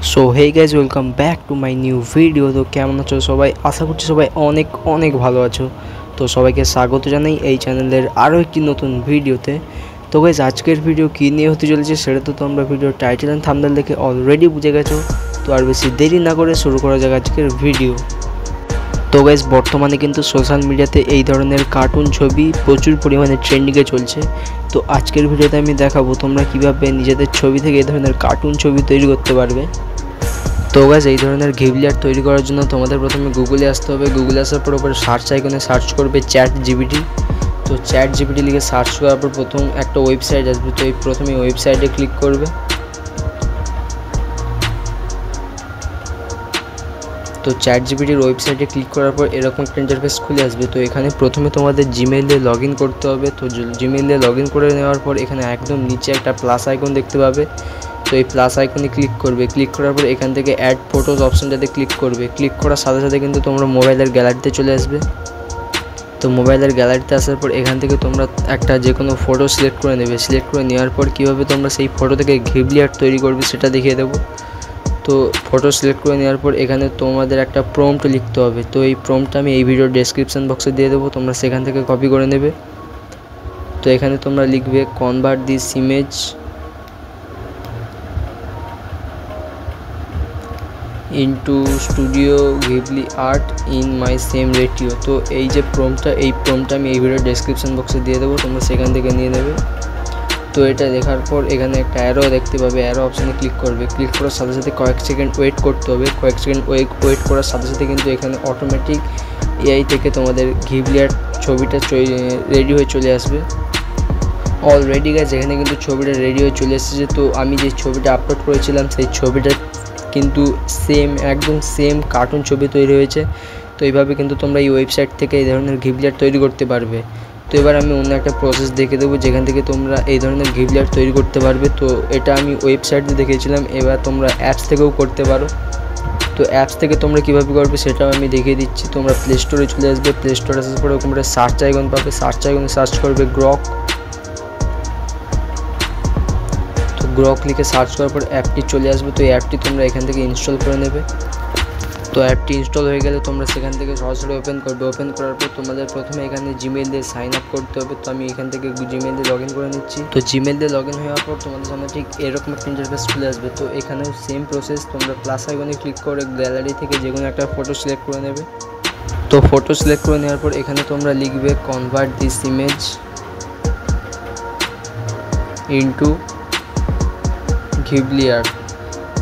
So hey guys welcome back to my new video. তো কেমন আছো সবাই? আশা করছি সবাই অনেক অনেক ভালো আছো। তো সবাইকে স্বাগত জানাই এই চ্যানেলের আরও একটি নতুন ভিডিওতে। তো গাইজ আজকের ভিডিও কী নিয়ে হতে চলেছে সেটা তো তোমরা ভিডিওর টাইটেল অ্যান্ড থাম্বনেল দেখে অলরেডি বুঝে গেছো। তো আর বেশি দেরি না করে শুরু করা যাক আজকের ভিডিও। তো গাইজ বর্তমানে কিন্তু সোশ্যাল মিডিয়াতে এই ধরনের কার্টুন ছবি প্রচুর পরিমাণে ট্রেন্ডিংয়ে চলছে। তো আজকের ভিডিওতে আমি দেখাবো তোমরা কীভাবে নিজেদের ছবি থেকে এই ধরনের কার্টুন ছবি তৈরি করতে পারবে। তো গাইজ এই ধরনের ঘিবলি আর্ট তৈরি করার জন্য তোমাদের প্রথমে গুগলে আসতে হবে। গুগলে আসার পর ওপরে সার্চ আইকনে সার্চ করবে চ্যাট জিপিটি। তো চ্যাট জিপিটি লিখে সার্চ করার পর প্রথম একটা ওয়েবসাইট আসবে। তো এই প্রথমে ওয়েবসাইটে ক্লিক করবে। তো চ্যাট জিপিটির ওয়েবসাইটে ক্লিক করার পর এরকম একটা ইন্টারফেস খুলে আসবে। তো এখানে প্রথমে তোমাদের জিমেইলে লগ ইন করতে হবে। তো জিমেইলে লগ ইন করে নেওয়ার পর এখানে একদম নিচে একটা প্লাস আইকন দেখতে পাবে। তো এই প্লাস আইকনে ক্লিক করবে। ক্লিক করার পর এখান থেকে অ্যাড ফটোজ অপশানটাতে ক্লিক করবে। ক্লিক করার সাথে সাথে কিন্তু তোমরা মোবাইলের গ্যালারিতে চলে আসবে। তো মোবাইলের গ্যালারিতে আসার পর এখান থেকে তোমরা একটা যে কোনো ফটো সিলেক্ট করে নেবে। সিলেক্ট করে নেওয়ার পর কীভাবে তোমরা সেই ফটো থেকে ঘিবলি আর্ট তৈরি করবে সেটা দেখিয়ে দেবো। তো ফটো সিলেক্ট করে নেওয়ার পর এখানে তোমাদের একটা প্রম্পট লিখতে হবে। তো এই প্রম্পটটা আমি এই ভিডিওর ডেসক্রিপশন বক্সে দিয়ে দেবো, তোমরা সেখান থেকে কপি করে নেবে। তো এখানে তোমরা লিখবে convert this image into studio Ghibli art in my same ratio. তো এই যে প্রম্পটটা আমি এই ভিডিওর ডেসক্রিপশন বক্সে দিয়ে দেবো, তোমরা সেখান থেকে নিয়ে নেবে। তো এটা দেখার পর এখানে একটা অ্যারো দেখতে পাবে, অ্যারো অপশানে ক্লিক করবে। ক্লিক করার সাথে সাথে কয়েক সেকেন্ড ওয়েট করতে হবে। কয়েক সেকেন্ড ওয়েট করার সাথে সাথে কিন্তু এখানে অটোমেটিক এআই থেকে তোমাদের ঘিবলি আর্ট ছবিটা রেডি হয়ে চলে আসবে। অলরেডি গাইজ এখানে কিন্তু ছবিটা রেডি হয়ে চলে এসেছে। তো আমি যে ছবিটা আপলোড করেছিলাম সেই ছবিটা কিন্তু একদম সেম কার্টুন ছবি তৈরি হয়েছে। তো এইভাবে কিন্তু তোমরা এই ওয়েবসাইট থেকে এই ধরনের ঘিবলি আর্ট তৈরি করতে পারবে। তো এবার আমি অন্য একটা প্রসেস দেখে দেবো যেখান থেকে তোমরা এই ধরনের ঘিবলি আর্ট তৈরি করতে পারবে। তো এটা আমি ওয়েবসাইটে দেখেছিলাম, এবার তোমরা অ্যাপস থেকেও করতে পারো। তো অ্যাপস থেকে তোমরা কীভাবে করবে সেটাও আমি দেখিয়ে দিচ্ছি। তোমরা প্লে স্টোরে চলে আসবে। প্লে স্টোরে আসার পরে তোমরা সার্চ আইকন পাবে। সার্চ আইকনে সার্চ করবে গ্রক। তো গ্রক লিখে সার্চ করার পর অ্যাপটি চলে আসবে। তো এই অ্যাপটি তোমরা এখান থেকে ইনস্টল করে নেবে। তো অ্যাপটি ইনস্টল হয়ে গেলে তোমরা সেখান থেকে সরাসরি ওপেন করবে। ওপেন করার পর তোমাদের প্রথমে এখানে জিমেইল দিয়ে সাইন আপ করতে হবে। তো আমি এখান থেকে জিমেইল দিয়ে লগ ইন করে নিচ্ছি। তো জিমেইল দিয়ে লগ ইন হওয়ার পর তোমাদের সামনে ঠিক এরকম একটা ইন্টারফেস খুলে আসবে। তো এখানেও সেম প্রসেস, তোমরা প্লাস আইকনে ক্লিক করে গ্যালারি থেকে যে কোনো একটা ফটো সিলেক্ট করে নেবে। তো ফটো সিলেক্ট করে নেওয়ার পর এখানে তোমরা লিখবে convert this image into Ghibli art.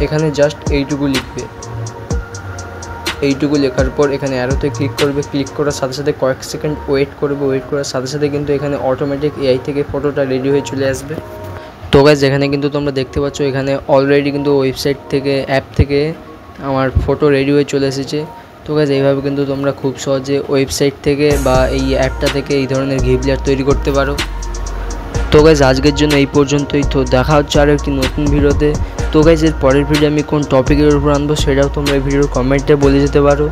এখানে জাস্ট এইটুকু লিখবে। এইটুকু লেখার পর এখানে অ্যারোতে ক্লিক করবে। ক্লিক করার সাথে সাথে কয়েক সেকেন্ড ওয়েট করবে। ওয়েট করার সাথে সাথে কিন্তু এখানে অটোমেটিক এআই থেকে ফটোটা রেডি হয়ে চলে আসবে। তো গাইজ এখানে কিন্তু তোমরা দেখতে পাচ্ছ এখানে অলরেডি কিন্তু ওয়েবসাইট থেকে অ্যাপ থেকে আমার ফটো রেডি হয়ে চলে এসেছে। তো গাইজ এইভাবে কিন্তু তোমরা খুব সহজে ওয়েবসাইট থেকে বা এই অ্যাপটা থেকে এই ধরনের ঘিবলি আর্ট তৈরি করতে পারো। তো গাইজ আজকের জন্য এই পর্যন্তই। তো দেখা হচ্ছে আরও একটি নতুন ভিডিওতে। তো গাইজ এর পরের ভিডিও আমি কোন টপিকের উপর আনবো সেটাও তোমরা এই ভিডিওর কমেন্টে বলে যেতে পারো।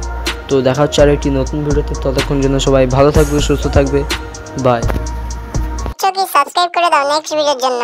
তো দেখা হচ্ছে আরও একটি নতুন ভিডিওতে। ততক্ষণ জন্য সবাই ভালো থাকবে, সুস্থ থাকবে। বাই। সাবস্ক্রাইব করে দাও নেক্সট ভিডিওর জন্য।